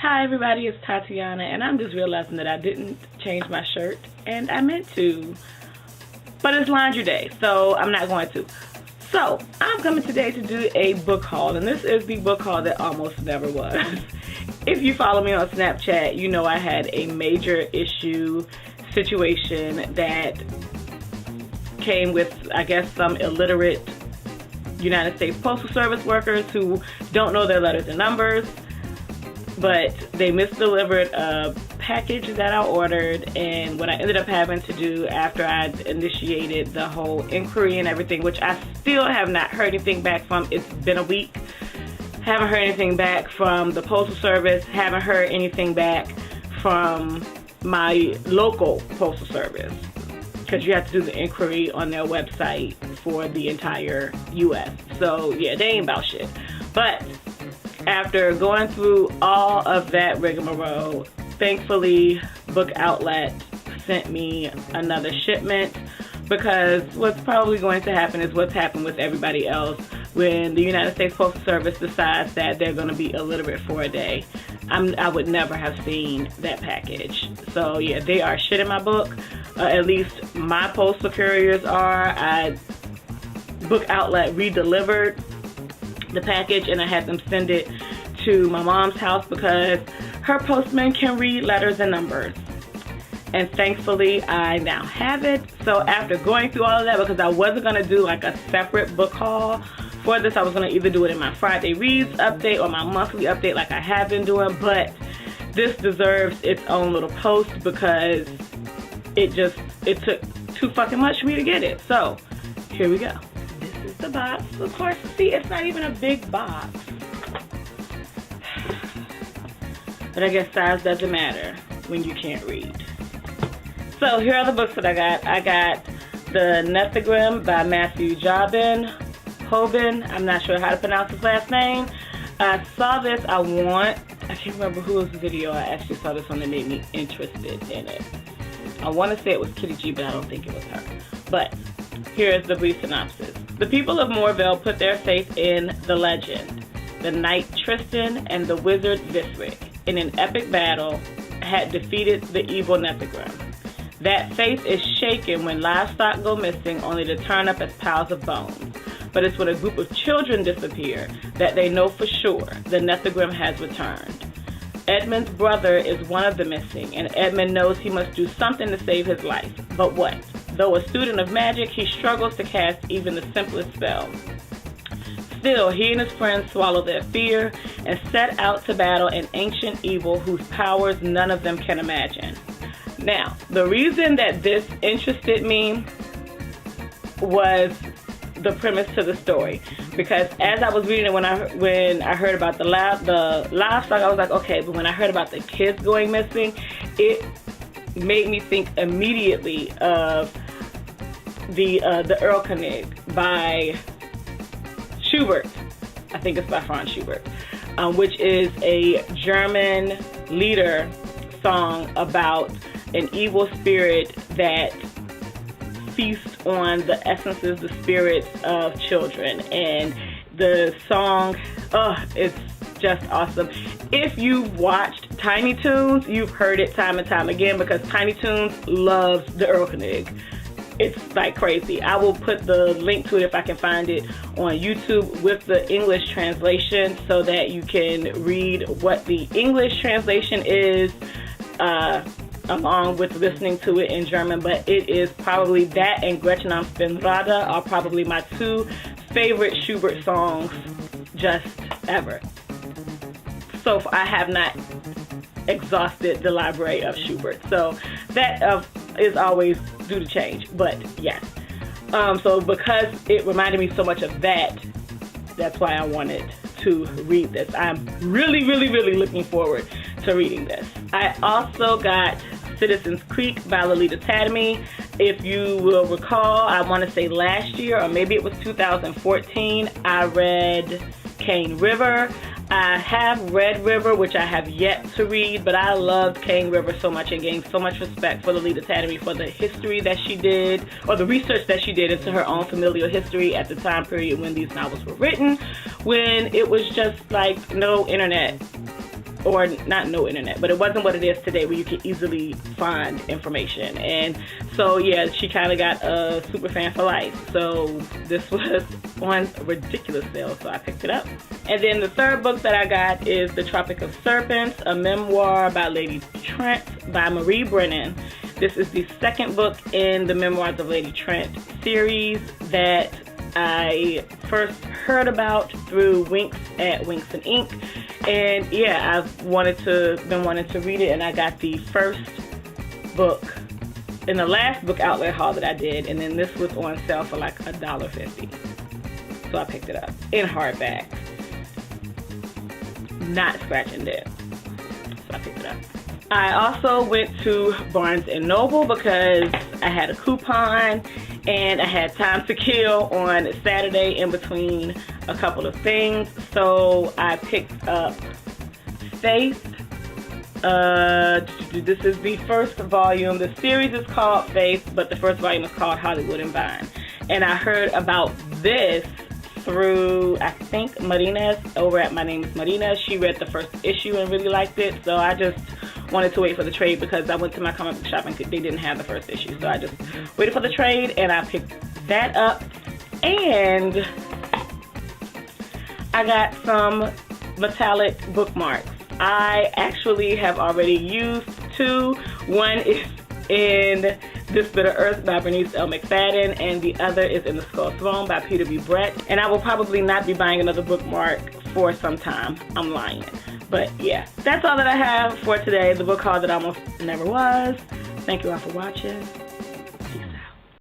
Hi everybody, it's Tatiana, and I'm just realizing that I didn't change my shirt, and I meant to, but it's laundry day, so I'm not going to. So, I'm coming today to do a book haul, and this is the book haul that almost never was. If you follow me on Snapchat, you know I had a major issue situation that came with, I guess, some illiterate United States Postal Service workers who don't know their letters and numbers, but they misdelivered a package that I ordered. And what I ended up having to do after I initiated the whole inquiry and everything, which I still have not heard anything back from, it's been a week, haven't heard anything back from the Postal Service, haven't heard anything back from my local Postal Service, because you have to do the inquiry on their website for the entire U.S. So yeah, they ain't about shit. But after going through all of that rigmarole, thankfully Bookoutlet sent me another shipment, because what's probably going to happen is what's happened with everybody else when the United States Postal Service decides that they're going to be illiterate for a day. I would never have seen that package. So yeah, they are shit in my book. At least my postal couriers are. Bookoutlet redelivered the package, and I had them send it to my mom's house because her postman can read letters and numbers. And thankfully I now have it. So after going through all of that, because I wasn't going to do like a separate book haul for this, I was going to either do it in my Friday Reads update or my monthly update like I have been doing, but this deserves its own little post because it took too fucking much for me to get it. So here we go. This is the box. Of course, see, it's not even a big box, but I guess size doesn't matter when you can't read. So here are the books that I got. I got The Nethogram by Matthew Jobin. Hoban, I'm not sure how to pronounce his last name. I saw this, I can't remember whose video I actually saw this one that made me interested in it. I want to say it was Kitty G, but I don't think it was her. But here is the brief synopsis. The people of Morville put their faith in the legend. The knight Tristan and the wizard Visric, in an epic battle, had defeated the evil Nethogram. That faith is shaken when livestock go missing, only to turn up as piles of bones. But it's when a group of children disappear that they know for sure the Nethogram has returned. Edmund's brother is one of the missing, and Edmund knows he must do something to save his life. But what? Though a student of magic, he struggles to cast even the simplest spell. Still, he and his friends swallow their fear and set out to battle an ancient evil whose powers none of them can imagine. Now, the reason that this interested me was the premise to the story, because as I was reading it, when I heard about the livestock, I was like, okay, but when I heard about the kids going missing, it made me think immediately of the Erlkönig by Schubert. I think it's by Franz Schubert, which is a German lieder song about an evil spirit that feast on the essences, the spirits of children. And the song, it's just awesome. If you've watched Tiny Toons, you've heard it time and time again, because Tiny Toons loves the Erlkönig. It's like crazy. I will put the link to it if I can find it on YouTube with the English translation, so that you can read what the English translation is along with listening to it in German. But it is probably that and Gretchen am Spinnrad are probably my two favorite Schubert songs just ever. So I have not exhausted the library of Schubert, so that is always due to change, but yes. So because it reminded me so much of that, that's why I wanted to read this. I'm really, really, really looking forward to reading this. I also got Citizens Creek by Lolita Tatamy. If you will recall, I want to say last year, or maybe it was 2014, I read Cane River. I have read River, which I have yet to read, but I loved Cane River so much and gained so much respect for Lolita Tatamy for the history that she did, or the research that she did into her own familial history at the time period when these novels were written, when it was just like no internet or not no internet, but it wasn't what it is today where you can easily find information. And so yeah, she kind of got a super fan for life. So this was on a ridiculous sale, so I picked it up. And then the third book that I got is The Tropic of Serpents, a memoir by Lady Trent by Marie Brennan. This is the second book in the Memoirs of Lady Trent series that I first heard about through Winks at Winks and Ink. And yeah, I've been wanting to read it, and I got the first book in the last Bookoutlet haul that I did, and then this was on sale for like $1.50. So I picked it up in hardback, not scratch and dent. So I picked it up. I also went to Barnes & Noble because I had a coupon and I had time to kill on Saturday in between a couple of things. So I picked up Faith. This is the first volume. The series is called Faith, but the first volume is called Hollywood and Vine. And I heard about this through, I think, Marina's over at My Name is Marina. She read the first issue and really liked it, so I just wanted to wait for the trade because I went to my comic book shop and they didn't have the first issue. So I just waited for the trade and I picked that up. And I got some metallic bookmarks. I actually have already used two. One is in This Bit of Earth by Bernice L. McFadden, and the other is In the Skull Throne by Peter B. Brett. And I will probably not be buying another bookmark for some time. I'm lying. But yeah, that's all that I have for today. The book haul that almost never was. Thank you all for watching.